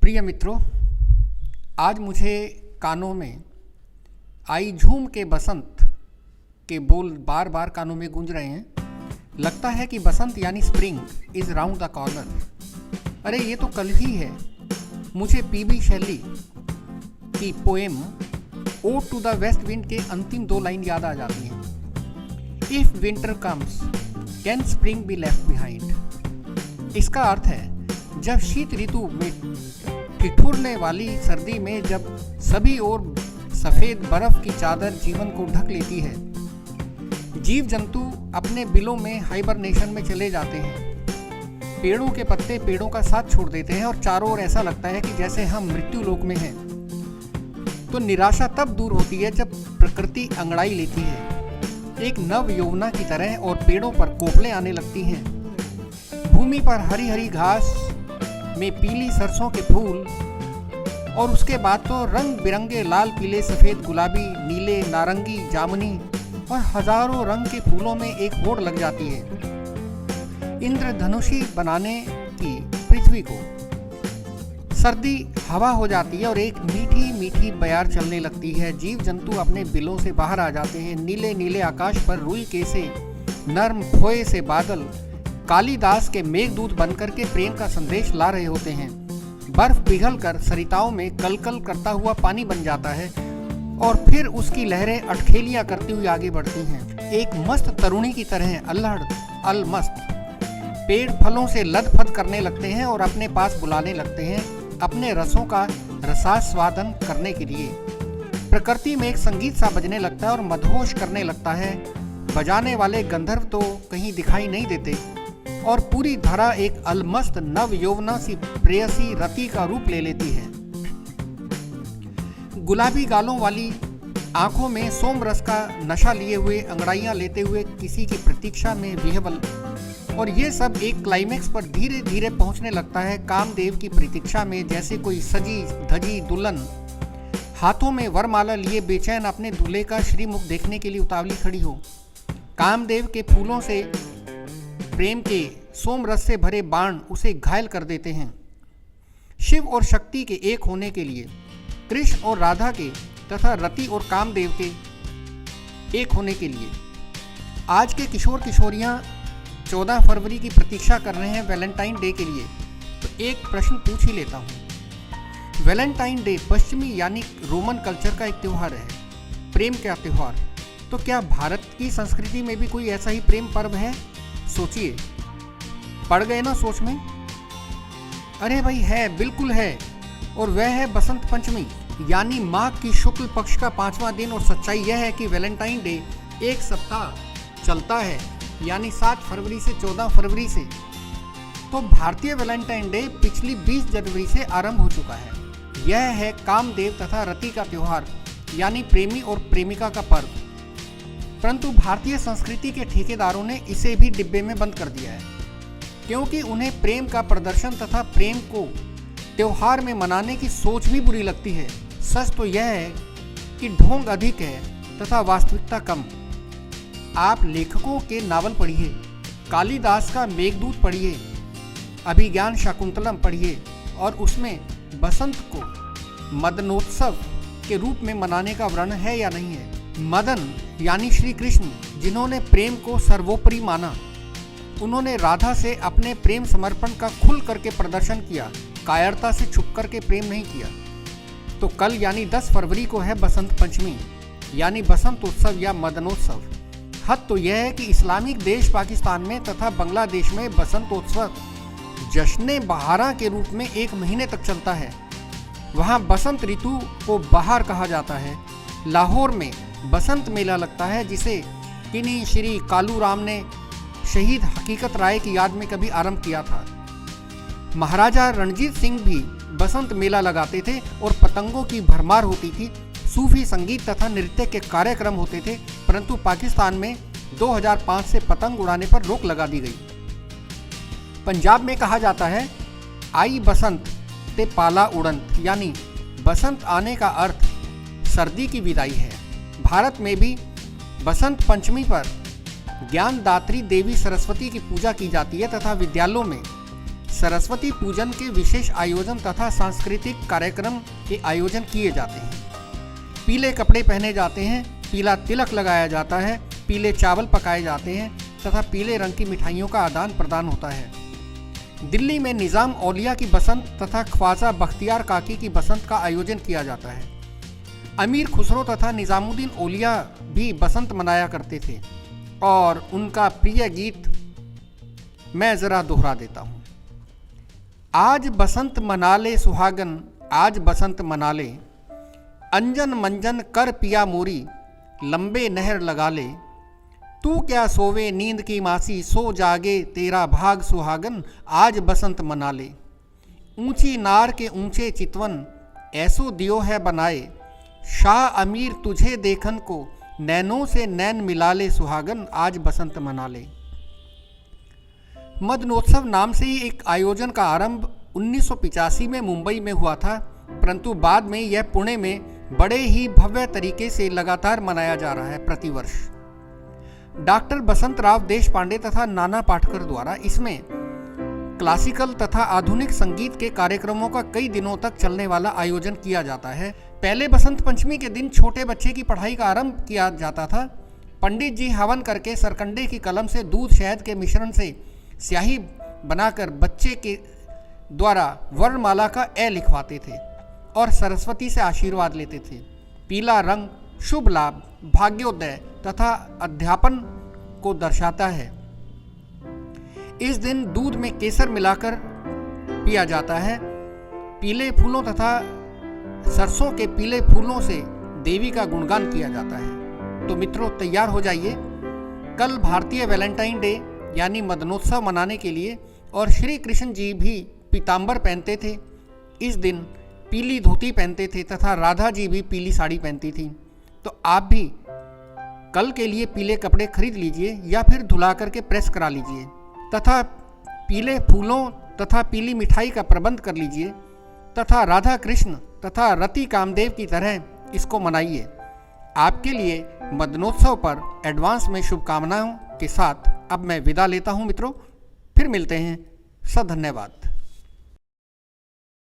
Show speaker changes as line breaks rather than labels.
प्रिय मित्रों, आज मुझे कानों में आई झूम के बसंत के बोल बार बार कानों में गूंज रहे हैं। लगता है कि बसंत यानी spring is round the corner. अरे ये तो कल ही है। मुझे पीबी शैली की poem ode to the west wind के अंतिम दो लाइन याद आ जाती हैं। If winter comes can spring be left behind. इसका अर्थ है, जब शीत ऋतु में ठिठुरने वाली सर्दी में जब सभी ओर सफ़ेद बर्फ की चादर जीवन को ढक लेती है, जीव जंतु अपने बिलों में हाइबरनेशन में चले जाते हैं। पेड़ों के पत्ते पेड़ों का साथ छोड़ देते हैं और चारों ओर ऐसा लगता है कि जैसे हम मृत्यु लोक में हैं। तो निराशा तब दूर होती है जब प्रकृति अंगड़ाई लेती है, एक नव यौवना की तरह, और पेड़ों पर कोपलें आने लगती हैं। भूमि पर हरी हरी घास में पीली सरसों के फूल, और उसके बाद तो रंग बिरंगे लाल, पीले, सफ़ेद, गुलाबी, नीले, नारंगी, जामुनी और हजारों रंग के फूलों में एक होड़ लग जाती है इंद्रधनुषी बनाने की पृथ्वी को। सर्दी हवा हो जाती है और एक मीठी मीठी बयार चलने लगती है। जीव जंतु अपने बिलों से बाहर आ जाते हैं। नीले नीले आकाश पर रुई के से नर्म खोए से बादल कालिदास के मेघदूत बनकर के प्रेम का संदेश ला रहे होते हैं। बर्फ पिघलकर सरिताओं में कलकल करता हुआ पानी बन जाता है और फिर उसकी लहरें अटखेलियां करती हुई आगे बढ़ती हैं। एक मस्त तरुणी की तरह अल्हड़ अल मस्त पेड़ फलों से लदफद करने लगते हैं और अपने पास बुलाने लगते हैं अपने रसों का रसास्वादन करने के लिए। प्रकृति में एक संगीत सा बजने लगता है और मदहोश करने लगता है। बजाने वाले गंधर्व तो कहीं दिखाई नहीं देते और पूरी धरा एक अलमस्त नव यौवना सी प्रेयसी रति का रूप ले लेती है। गुलाबी गालों वाली आंखों में सोम रस का नशा लिए हुए अंगड़ाइयां लेते हुए किसी की प्रतीक्षा में विह्वल, और ये सब एक क्लाइमेक्स पर धीरे धीरे पहुंचने लगता है। कामदेव की प्रतीक्षा में जैसे कोई सजी धजी दुल्हन हाथों में वरमाला लिए बेचैन अपने दूल्हे का श्रीमुख देखने के लिए उतावली खड़ी हो। कामदेव के फूलों से प्रेम के सोम रस से भरे बाण उसे घायल कर देते हैं। शिव और शक्ति के एक होने के लिए, कृष्ण और राधा के तथा रति और कामदेव के एक होने के लिए आज के किशोर किशोरियां 14 फरवरी की प्रतीक्षा कर रहे हैं वैलेंटाइन डे के लिए। तो एक प्रश्न पूछ ही लेता हूँ। वैलेंटाइन डे पश्चिमी यानी रोमन कल्चर का एक त्यौहार है, प्रेम का त्यौहार। तो क्या भारत की संस्कृति में भी कोई ऐसा ही प्रेम पर्व है? सोचिए, पड़ गए ना सोच में? अरे भाई है, बिल्कुल है, और वह है बसंत पंचमी यानी माघ की शुक्ल पक्ष का 5वां दिन। और सच्चाई यह है कि वैलेंटाइन डे एक सप्ताह चलता है, यानी 7 फरवरी से 14 फरवरी से। तो भारतीय वैलेंटाइन डे पिछली 20 जनवरी से आरंभ हो चुका है। यह है कामदेव तथा रति का त्यौहार, यानी प्रेमी और प्रेमिका का पर्व। परंतु भारतीय संस्कृति के ठेकेदारों ने इसे भी डिब्बे में बंद कर दिया है, क्योंकि उन्हें प्रेम का प्रदर्शन तथा प्रेम को त्योहार में मनाने की सोच भी बुरी लगती है। सच तो यह है कि ढोंग अधिक है तथा वास्तविकता कम। आप लेखकों के नावल पढ़िए, कालिदास का मेघदूत पढ़िए, अभिज्ञान शाकुंतलम पढ़िए, और उसमें बसंत को मदनोत्सव के रूप में मनाने का वर्णन है या नहीं है। मदन यानी श्री कृष्ण, जिन्होंने प्रेम को सर्वोपरि माना, उन्होंने राधा से अपने प्रेम समर्पण का खुल करके प्रदर्शन किया, कायरता से छुप करके प्रेम नहीं किया। तो कल यानी 10 फरवरी को है बसंत पंचमी, यानी बसंत उत्सव या मदनोत्सव। हद तो यह है कि इस्लामिक देश पाकिस्तान में तथा बांग्लादेश में बसंतोत्सव जश्न बहारा के रूप में 1 महीने तक चलता है। वहाँ बसंत ऋतु को बहार कहा जाता है। लाहौर में बसंत मेला लगता है, जिसे किन्हीं श्री कालू राम ने शहीद हकीकत राय की याद में कभी आरंभ किया था। महाराजा रणजीत सिंह भी बसंत मेला लगाते थे और पतंगों की भरमार होती थी। सूफी संगीत तथा नृत्य के कार्यक्रम होते थे, परंतु पाकिस्तान में 2005 से पतंग उड़ाने पर रोक लगा दी गई। पंजाब में कहा जाता है, आई बसंत ते पाला उड़ंत, यानी बसंत आने का अर्थ सर्दी की विदाई है। भारत में भी बसंत पंचमी पर ज्ञानदात्री देवी सरस्वती की पूजा की जाती है तथा विद्यालयों में सरस्वती पूजन के विशेष आयोजन तथा सांस्कृतिक कार्यक्रम के आयोजन किए जाते हैं। पीले कपड़े पहने जाते हैं, पीला तिलक लगाया जाता है, पीले चावल पकाए जाते हैं तथा पीले रंग की मिठाइयों का आदान प्रदान होता है। दिल्ली में निज़ाम औलिया की बसंत तथा ख्वाजा बख्तियार काकी की बसंत का आयोजन किया जाता है। अमीर खुसरो तथा निज़ामुद्दीन औलिया भी बसंत मनाया करते थे और उनका प्रिय गीत मैं ज़रा दोहरा देता हूँ। आज बसंत मना ले सुहागन, आज बसंत मना ले, अंजन मंजन कर पिया मोरी, लंबे नहर लगा ले, तू क्या सोवे नींद की मासी, सो जागे तेरा भाग सुहागन, आज बसंत मना ले। ऊंची नार के ऊंचे चितवन, ऐसो दियो है बनाए, शाह अमीर तुझे देखन को, नैनों से नैन मिला ले सुहागन, आज बसंत मना ले। मदनोत्सव नाम से ही एक आयोजन का आरंभ 1985 में मुंबई में हुआ था, परंतु बाद में यह पुणे में बड़े ही भव्य तरीके से लगातार मनाया जा रहा है प्रतिवर्ष। डॉक्टर बसंत राव देशपांडे तथा नाना पाटेकर द्वारा इसमें क्लासिकल तथा आधुनिक संगीत के कार्यक्रमों का कई दिनों तक चलने वाला आयोजन किया जाता है। पहले बसंत पंचमी के दिन छोटे बच्चे की पढ़ाई का आरंभ किया जाता था। पंडित जी हवन करके सरकंडे की कलम से दूध शहद के मिश्रण से स्याही बनाकर बच्चे के द्वारा वर्णमाला का ए लिखवाते थे और सरस्वती से आशीर्वाद लेते थे। पीला रंग शुभ लाभ, भाग्योदय तथा अध्यापन को दर्शाता है। इस दिन दूध में केसर मिलाकर पिया जाता है। पीले फूलों तथा सरसों के पीले फूलों से देवी का गुणगान किया जाता है। तो मित्रों, तैयार हो जाइए, कल भारतीय वैलेंटाइन डे यानी मदनोत्सव मनाने के लिए। और श्री कृष्ण जी भी पीताम्बर पहनते थे, इस दिन पीली धोती पहनते थे तथा राधा जी भी पीली साड़ी पहनती थी। तो आप भी कल के लिए पीले कपड़े खरीद लीजिए या फिर धुला करके प्रेस करा लीजिए तथा पीले फूलों तथा पीली मिठाई का प्रबंध कर लीजिए तथा राधा कृष्ण तथा रति कामदेव की तरह इसको मनाइए। आपके लिए मदनोत्सव पर एडवांस में शुभकामनाओं के साथ अब मैं विदा लेता हूँ मित्रों, फिर मिलते हैं। धन्यवाद।